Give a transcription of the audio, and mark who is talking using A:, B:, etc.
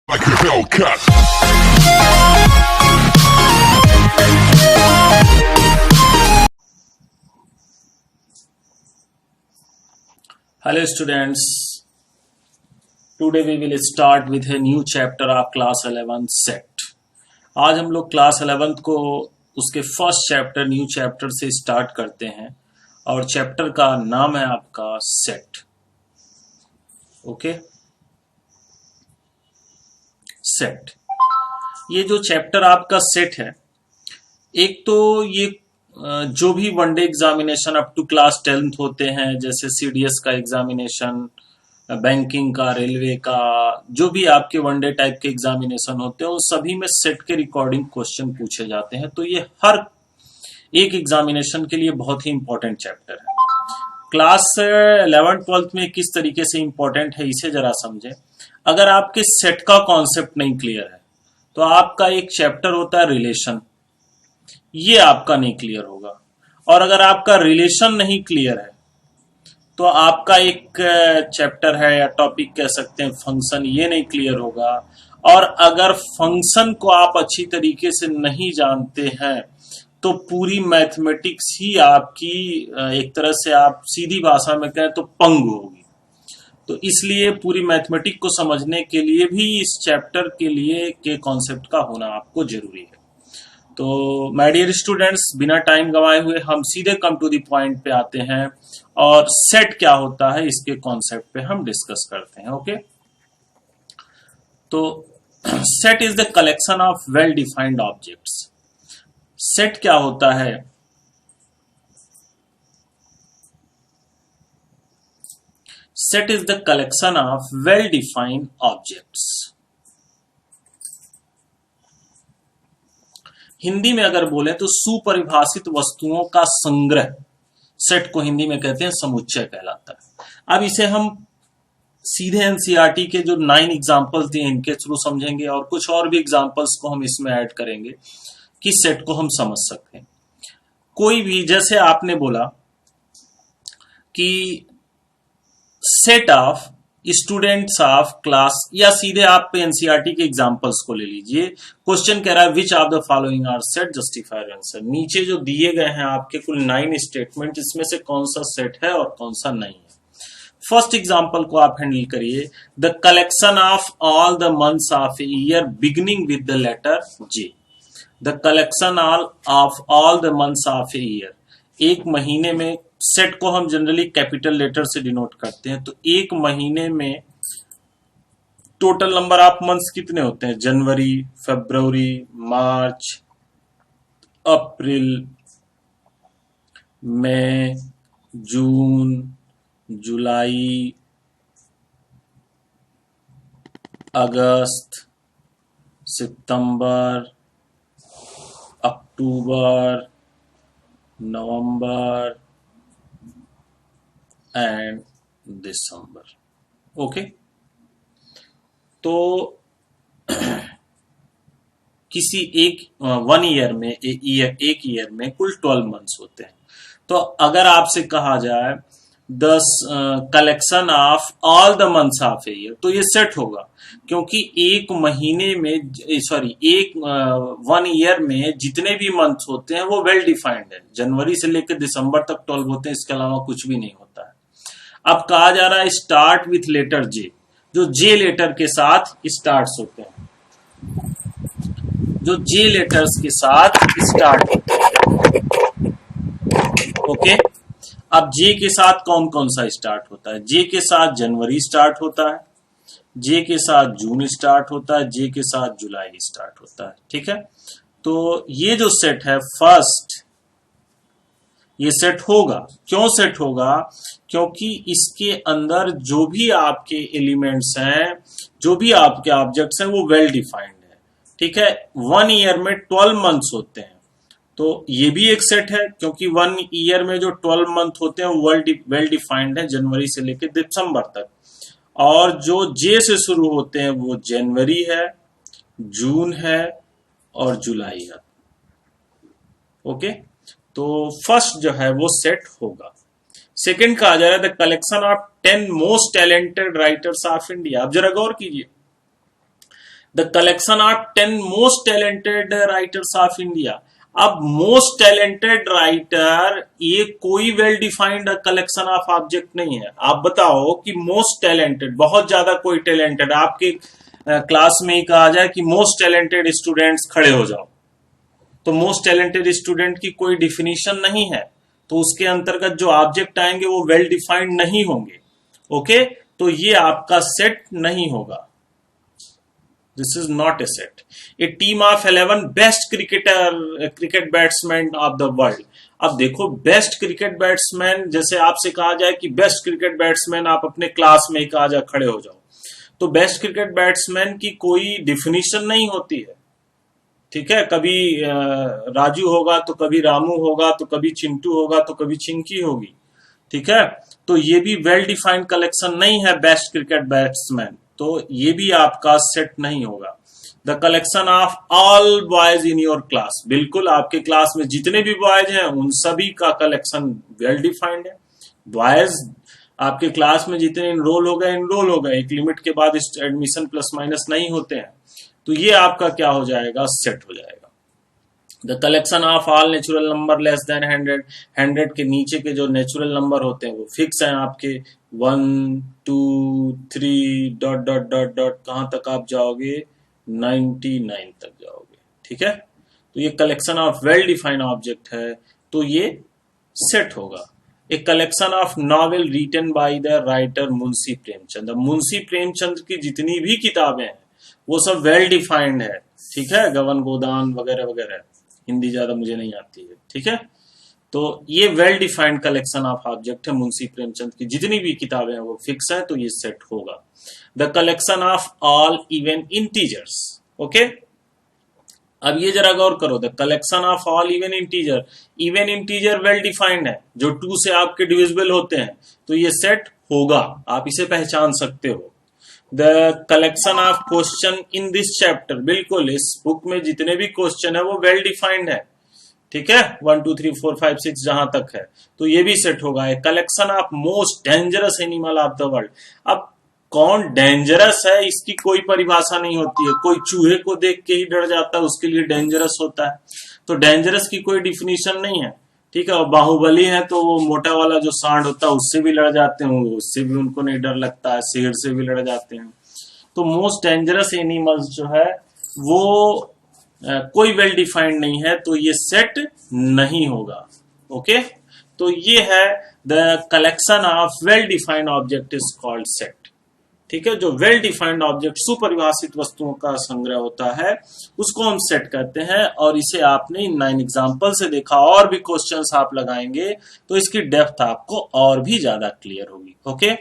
A: like a Hellcat.
B: Hello students, today we will start with a new chapter of class 11 set. आज हम लोग class 11 को उसके first chapter new chapter से start करते हैं और चैप्टर का नाम है आपका सेट. Okay, set. ये जो चैप्टर आपका सेट है, एक तो ये जो भी one day examination up to class 10th होते हैं, जैसे सीडीएस का एग्जामिनेशन, बैंकिंग का, रेलवे का, जो भी आपके वनडे टाइप के एग्जामिनेशन होते हैं उन सभी में सेट के रिकॉर्डिंग क्वेश्चन पूछे जाते हैं. तो ये हर एक एग्जामिनेशन के लिए बहुत ही इंपॉर्टेंट चैप्टर है. क्लास 11th-12th में किस तरीके से इंपॉर्टेंट है इसे जरा समझें. अगर आपके सेट का कॉन्सेप्ट नहीं क्लियर है तो आपका एक चैप्टर होता है रिलेशन, ये आपका नहीं क्लियर होगा. और अगर आपका रिलेशन नहीं क्लियर है तो आपका एक चैप्टर है या टॉपिक कह सकते हैं फंक्शन, ये नहीं क्लियर होगा. और अगर फंक्शन को आप अच्छी तरीके से नहीं जानते हैं तो पूरी मैथमेटिक्स ही आपकी एक तरह से आप सीधी भाषा में कहें तो पंग होगी. तो इसलिए पूरी मैथमेटिक्स को समझने के लिए भी इस चैप्टर के लिए के कॉन्सेप्ट का होना आपको जरूरी है. तो माय डियर स्टूडेंट्स, बिना टाइम गंवाए हुए हम सीधे कम टू द पॉइंट पे आते हैं और सेट क्या होता है इसके कॉन्सेप्ट पे हम डिस्कस करते हैं. ओके, तो set is the collection of well defined objects. Set क्या होता है? Set is the collection of well defined objects. Hindi में अगर बोले तो सुपरिभाषित वस्तुओं का संग्रह सेट को हिंदी में कहते हैं समुच्चय कहलाता है. अब इसे हम सीधे एनसीईआरटी के जो 9 एग्जाम्पल्स दिए इनके थ्रू समझेंगे और कुछ और भी एग्जाम्पल्स को हम इसमें ऐड करेंगे कि सेट को हम समझ सकते हैं. कोई भी, जैसे आपने बोला कि set of students of class, या सीधे आप एनसीईआरटी के एग्जांपल्स को ले लीजिए. क्वेश्चन कह रहा है which of the following are set, justify your answer. नीचे जो दिए गए हैं आपके कुल 9 स्टेटमेंट, इसमें से कौन सा सेट है और कौन सा नहीं है. फर्स्ट एग्जांपल को आप हैंडल करिए. The collection of all the months of a year beginning with the letter J. The collection of all the months of a year. एक महीने में, सेट को हम जनरली कैपिटल लेटर से डिनोट करते हैं, तो एक महीने में टोटल नंबर ऑफ मंथ्स कितने होते हैं? जनवरी, फरवरी, मार्च, अप्रैल, मई, जून, जुलाई, अगस्त, सितंबर, अक्टूबर, नवंबर एंड दिसंबर. ओके, तो किसी एक 1 ईयर में, एक ईयर में कुल 12 मंथ्स होते हैं. तो अगर आपसे कहा जाए the collection of all the months of a year, तो ये सेट होगा, क्योंकि एक महीने में, एक 1 ईयर में जितने भी मंथ्स होते हैं वो वेल डिफाइंड है. जनवरी से लेकर दिसंबर तक 12 होते हैं, इसके अलावा कुछ भी नहीं होता है. अब कहा जा रहा है स्टार्ट विथ लेटर जे, जो जे लेटर के साथ स्टार्ट होते हैं, जो जे लेटर्स के साथ स्टार्ट होते हैं. ओके, अब जे के साथ कौन कौन सा स्टार्ट होता है? जे के साथ जनवरी स्टार्ट होता है, जे के साथ जून स्टार्ट होता है, जे के साथ जुलाई स्टार्ट होता है. ठीक है, तो ये जो सेट है फर्स्ट, ये सेट होगा. क्यों सेट होगा? क्योंकि इसके अंदर जो भी आपके एलिमेंट्स हैं, जो भी आपके ऑब्जेक्ट्स हैं, वो वेल डिफाइंड है. ठीक है, 1 ईयर में 12 मंथ्स होते हैं, तो ये भी एक सेट है, क्योंकि 1 ईयर में जो 12 मंथ होते हैं वो वेल डिफाइंड है, जनवरी से लेकर दिसंबर तक. और जो जे से शुरू होते हैं वो जनवरी है, जून है और जुलाई है. ओके, तो फर्स्ट जो है वो सेट होगा. सेकंड कहा जा रहा है the collection of 10 most talented writers of India. अब जरा गौर कीजिए, the collection of 10 most talented writers of India. अब मोस्ट टैलेंटेड राइटर ये कोई well defined collection of object नहीं है। आप बताओ कि मोस्ट टैलेंटेड, बहुत ज्यादा कोई टैलेंटेड, आपके क्लास में ही कहा जाए कि मोस्ट टैलेंटेड स्टूडेंट्स खड़े हो जाओ, तो मोस्ट टैलेंटेड स्टूडेंट की कोई डिफिनीशन नहीं है, तो उसके अंतर्गत जो ऑब्जेक्ट आएंगे वो वेल डिफाइंड नहीं होंगे। ओके, तो ये आपका सेट नहीं होगा। This is not a set. A team of 11 best cricket batsman of the world. अब देखो, बेस्ट क्रिकेट बैट्समैन, जैसे आपसे कहा जाए कि बेस्ट क्रिकेट बैट्समैन, आप अपने क्लास में ही कहा जाए खड़े हो जाओ, तो बेस्ट क्रिकेट बैट्समैन की कोई डिफिनीशन नहीं होती है। ठीक है, कभी राजू होगा तो कभी रामू होगा तो कभी चिंटू होगा तो कभी चिंकी होगी। ठीक है, तो ये भी वेल डिफाइंड कलेक्शन नहीं है बेस्ट क्रिकेट बैट्समैन, तो ये भी आपका सेट नहीं होगा। The collection of all boys in your class, बिल्कुल आपके क्लास में जितने भी बॉयज हैं उन सभी का कलेक्शन वेल डिफाइंड है। बॉयज आपके क्लास में जितने इनरोल हो गए, एक लिमिट के बाद एडमिशन प्लस माइनस नहीं होते हैं, तो ये आपका क्या हो जाएगा, सेट हो जाएगा। The collection of all natural number less than 100, 100 के नीचे के जो नेचुरल नंबर होते हैं वो फिक्स हैं आपके, 1 2 3 डॉट डॉट डॉट डॉट, कहां तक आप जाओगे, 99 तक जाओगे। ठीक है, तो ये collection of well defined object है, तो ये सेट होगा। A collection of novel written by the writer Munshi Premchand. Munshi Premchand की जितनी भी किताबें हैं वो सब वेल डिफाइंड है। ठीक है, गबन गोदान वगैरह वगैरह, हिंदी ज्यादा मुझे नहीं आती है। ठीक है, तो ये well defined collection of object है। मुंशी प्रेमचंद की जितनी भी किताबें हैं वो फिक्स है, तो ये सेट होगा। The collection of all even integers. Okay, अब ये जरा गौर करो, the collection of all even integer, even integer well defined है, जो 2 से आपके डिविजिबल होते हैं, तो ये सेट होगा, आप इसे पहचान सकते हो। The collection of question in this chapter, बिल्कुल इस बुक में जितने भी क्वेश्चन है वो वेल डिफाइंड है। ठीक है, 1 2 3 4 5 6 जहां तक है, तो ये भी सेट होगा। Collection of most dangerous animal of the world. अब कौन डेंजरस है इसकी कोई परिभाषा नहीं होती है। कोई चूहे को देख के ही डर जाता है, उसके लिए डेंजरस होता है, तो डेंजरस की कोई डिफिनीशन नहीं है। ठीक है, और बाहुबली है तो वो मोटा वाला जो सांड होता है उससे भी लड़ जाते हैं, उससे भी उनको नहीं डर लगता है, शेर से भी लड़ जाते हैं। तो मोस्ट डेंजरस एनिमल्स जो है वो कोई वेल डिफाइंड नहीं है, तो ये सेट नहीं होगा। ओके, तो ये है the collection of well defined object is called set. ठीक है, जो वेल डिफाइंड ऑब्जेक्ट सुपरिभाषित वस्तुओं का संग्रह होता है उसको हम सेट कहते हैं, और इसे आपने इन 9 एग्जाम्पल से देखा। और भी क्वेश्चंस आप लगाएंगे तो इसकी डेप्थ आपको और भी ज्यादा क्लियर होगी। ओके।